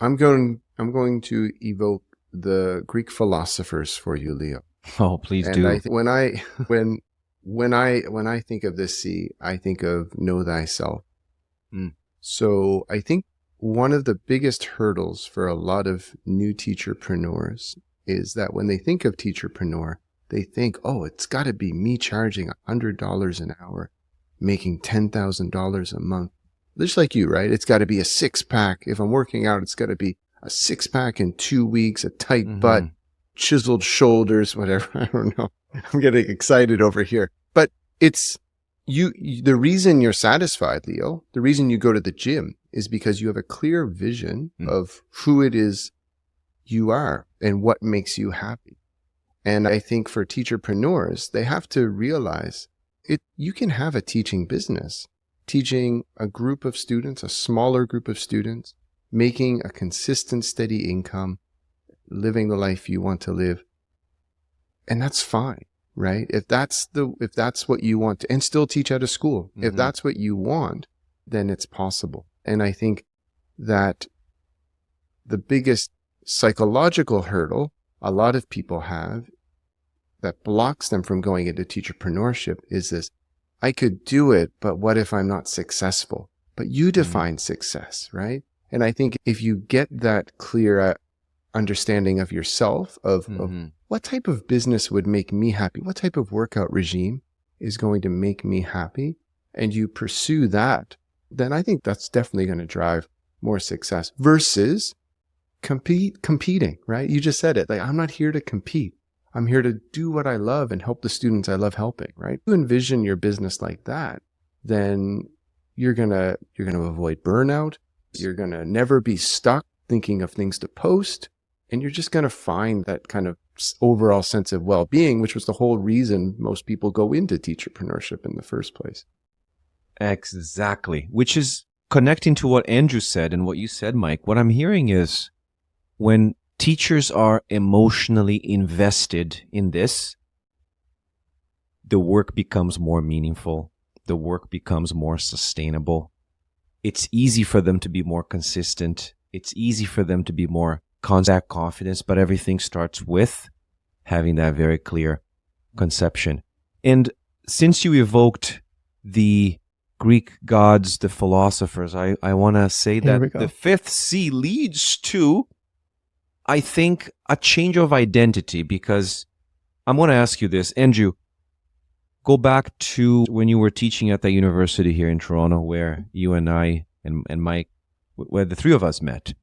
I'm going to evoke the Greek philosophers for you, Leo. Oh, please And do. when I think of this C, I think of know thyself. So I think one of the biggest hurdles for a lot of new teacherpreneurs is that when they think of teacherpreneur, they think, oh, it's got to be me charging $100 an hour, making $10,000 a month. Just like you, right? It's got to be a six-pack. If I'm working out, it's got to be a six-pack in 2 weeks, a tight butt, chiseled shoulders, whatever. I don't know. I'm getting excited over here. But it's the reason you're satisfied, Leo, the reason you go to the gym is because you have a clear vision of who it is you are and what makes you happy. And I think for teacherpreneurs, they have to realize you can have a teaching business, teaching a group of students, a smaller group of students, making a consistent, steady income, living the life you want to live. And that's fine, right? If that's what you want to, and still teach at a school, if that's what you want, then it's possible. And I think that the biggest psychological hurdle a lot of people have that blocks them from going into teacherpreneurship is this: I could do it, but what if I'm not successful? But you define success, right? And I think if you get that clear understanding of yourself, of what type of business would make me happy, what type of workout regime is going to make me happy, and you pursue that, then I think that's definitely going to drive more success versus competing, right? You just said it. Like, I'm not here to compete. I'm here to do what I love and help the students I love helping, right? If you envision your business like that, then you're going to avoid burnout. You're going to never be stuck thinking of things to post. And you're just going to find that kind of overall sense of well-being, which was the whole reason most people go into teacherpreneurship in the first place. Exactly. Which is connecting to what Andrew said and what you said, Mike. What I'm hearing is when teachers are emotionally invested in this, the work becomes more meaningful. The work becomes more sustainable. It's easy for them to be more consistent. It's easy for them to be more confidence, but everything starts with having that very clear conception. And since you evoked the Greek gods, the philosophers, I want to say that the fifth C leads to, I think, a change of identity, because I'm going to ask you this. Andrew, go back to when you were teaching at the university here in Toronto, where you and I and Mike, where the three of us met.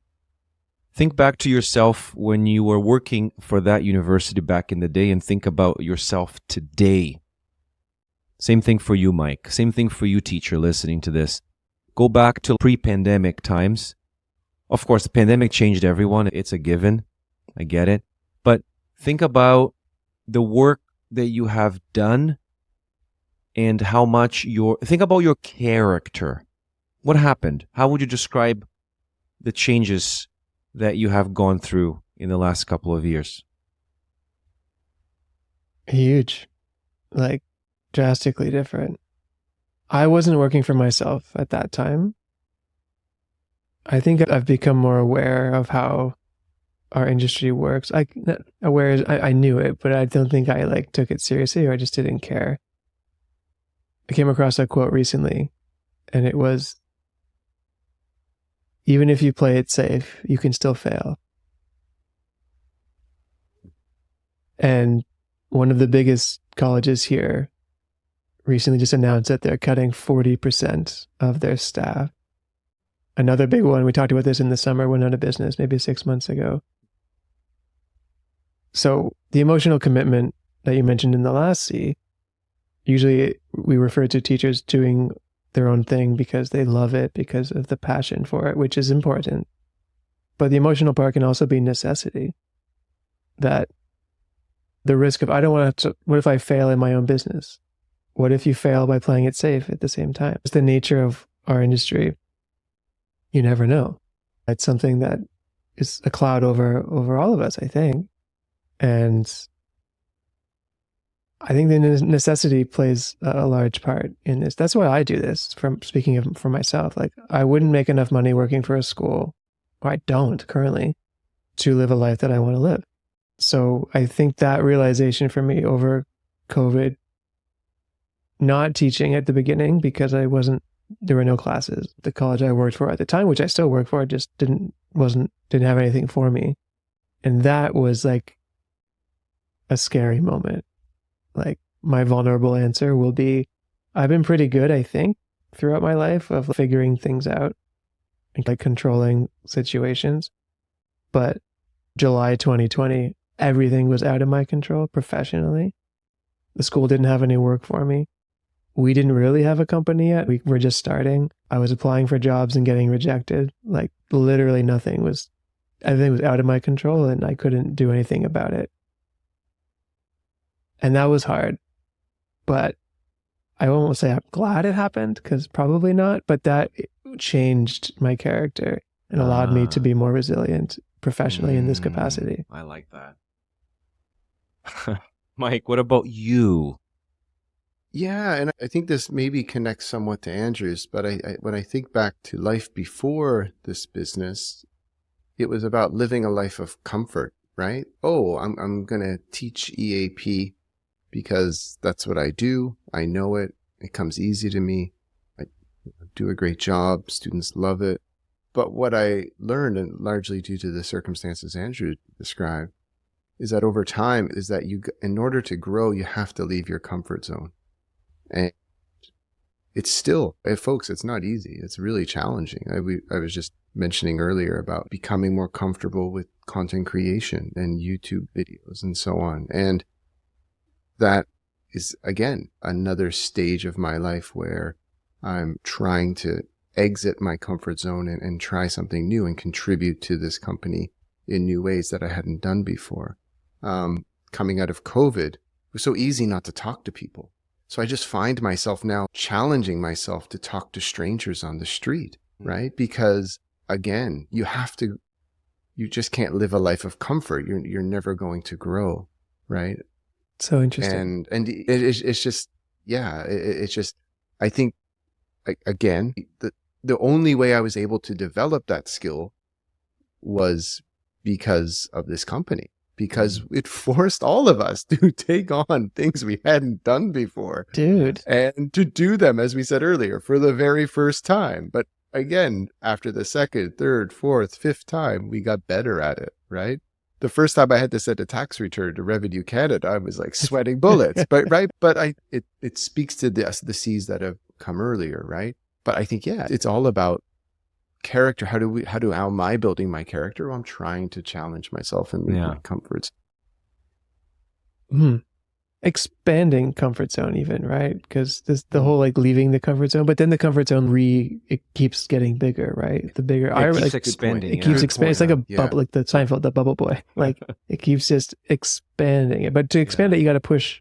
Think back to yourself when you were working for that university back in the day, and think about yourself today. Same thing for you, Mike. Same thing for you, teacher, listening to this. Go back to pre-pandemic times. Of course, the pandemic changed everyone. It's a given. I get it. But think about the work that you have done and how much think about your character. What happened? How would you describe the changes that you have gone through in the last couple of years? Huge. Like, drastically different. I wasn't working for myself at that time. I think I've become more aware of how our industry works. Not aware, I knew it, but I don't think I took it seriously, or I just didn't care. I came across a quote recently, and it was, even if you play it safe, you can still fail. And one of the biggest colleges here recently just announced that they're cutting 40% of their staff. Another big one, we talked about this in the summer, went out of business maybe 6 months ago. So the emotional commitment that you mentioned in the last C, usually we refer to teachers doing their own thing because they love it, because of the passion for it, which is important. But the emotional part can also be necessity. That the risk of, I don't want to, what if I fail in my own business? What if you fail by playing it safe at the same time? It's the nature of our industry. You never know. It's something that is a cloud over all of us, I think. And I think the necessity plays a large part in this. That's why I do this, from speaking for myself. Like, I wouldn't make enough money working for a school or I don't currently, to live a life that I want to live. So I think that realization for me over COVID, not teaching at the beginning because there were no classes. The college I worked for at the time, which I still work for, just didn't have anything for me. And that was like a scary moment. Like, my vulnerable answer will be, I've been pretty good, I think, throughout my life of figuring things out and like controlling situations. But July 2020, everything was out of my control professionally. The school didn't have any work for me. We didn't really have a company yet. We were just starting. I was applying for jobs and getting rejected. Like, literally everything was out of my control, and I couldn't do anything about it. And that was hard. But I won't say I'm glad it happened, because probably not, but that changed my character and allowed me to be more resilient professionally in this capacity. I like that. Mike, what about you? Yeah, and I think this maybe connects somewhat to Andrew's, but when I think back to life before this business, it was about living a life of comfort, right? Oh, I'm going to teach EAP because that's what I do. I know it. It comes easy to me. I do a great job. Students love it. But what I learned, and largely due to the circumstances Andrew described, is that over time is that in order to grow, you have to leave your comfort zone. And it's still, folks, it's not easy. It's really challenging. I was just mentioning earlier about becoming more comfortable with content creation and YouTube videos and so on. And that is, again, another stage of my life where I'm trying to exit my comfort zone and try something new and contribute to this company in new ways that I hadn't done before. Coming out of COVID, it was so easy not to talk to people. So I just find myself now challenging myself to talk to strangers on the street, right? Because again, you just can't live a life of comfort. You're never going to grow, right? So interesting. And it's just, yeah, it's just, I think, again, the only way I was able to develop that skill was because of this company. Because it forced all of us to take on things we hadn't done before. Dude. And to do them, as we said earlier, for the very first time. But again, after the second, third, fourth, fifth time, we got better at it, right? The first time I had to send a tax return to Revenue Canada, I was like sweating bullets, but right. But it speaks to the C's that have come earlier, right? But I think, yeah, it's all about character. How am I building my character? Well, I'm trying to challenge myself and leave my comforts. Expanding comfort zone, even, right? Because the whole like leaving the comfort zone, but then the comfort zone it keeps getting bigger, right? The bigger it keeps expanding. It keeps expanding. It's like a bubble, like the Seinfeld, the bubble boy. Like it keeps just expanding it. But to expand it, you got to push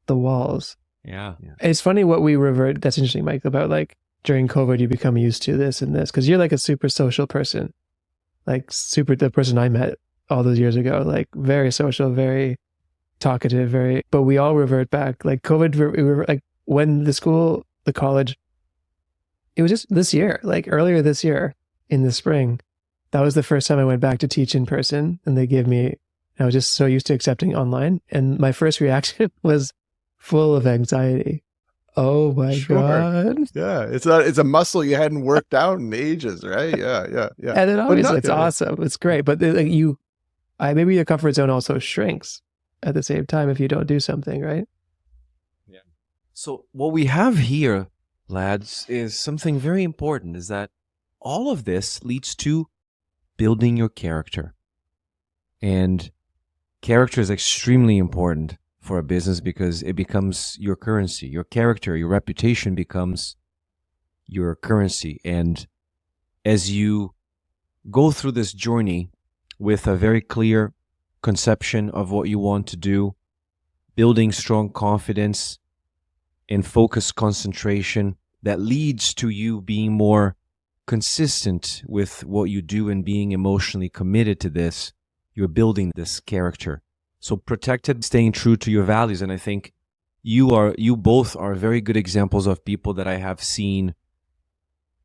the walls. Yeah. It's funny what we revert. That's interesting, Mike, about like, during COVID, you become used to this and this, because you're like a super social person, like the person I met all those years ago, like very social, very talkative, but we all revert back. Like COVID, we were like, when the college, it was just this year, like earlier this year in the spring, that was the first time I went back to teach in person, and I was just so used to accepting online. And my first reaction was full of anxiety. Oh my God. Yeah. It's a muscle you hadn't worked out in ages, right? Yeah. And then obviously it's awesome. It's great. But like maybe your comfort zone also shrinks at the same time if you don't do something, right? Yeah. So what we have here, lads, is something very important, is that all of this leads to building your character. And character is extremely important for a business because it becomes your currency. Your character, your reputation becomes your currency. And as you go through this journey with a very clear conception of what you want to do, building strong confidence and focused concentration that leads to you being more consistent with what you do and being emotionally committed to this, you're building this character. So protected, staying true to your values. And I think you both are very good examples of people that I have seen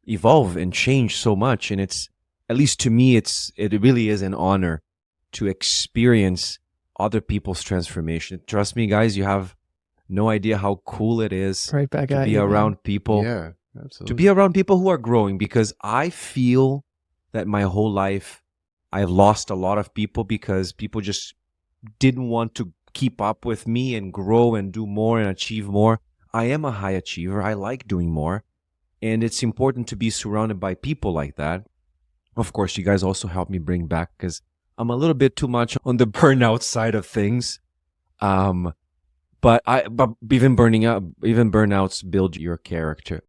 evolve and change so much. And it's at least to me, it really is an honor to experience other people's transformation. Trust me, guys, you have no idea how cool it is Right back to at be you, around man. people, Yeah, to absolutely. be around people who are growing, because I feel that my whole life I've lost a lot of people because people just didn't want to keep up with me and grow and do more and achieve more. I am a high achiever. I like doing more. And it's important to be surrounded by people like that. Of course, you guys also help me bring back, because I'm a little bit too much on the burnout side of things. But even burnouts build your character.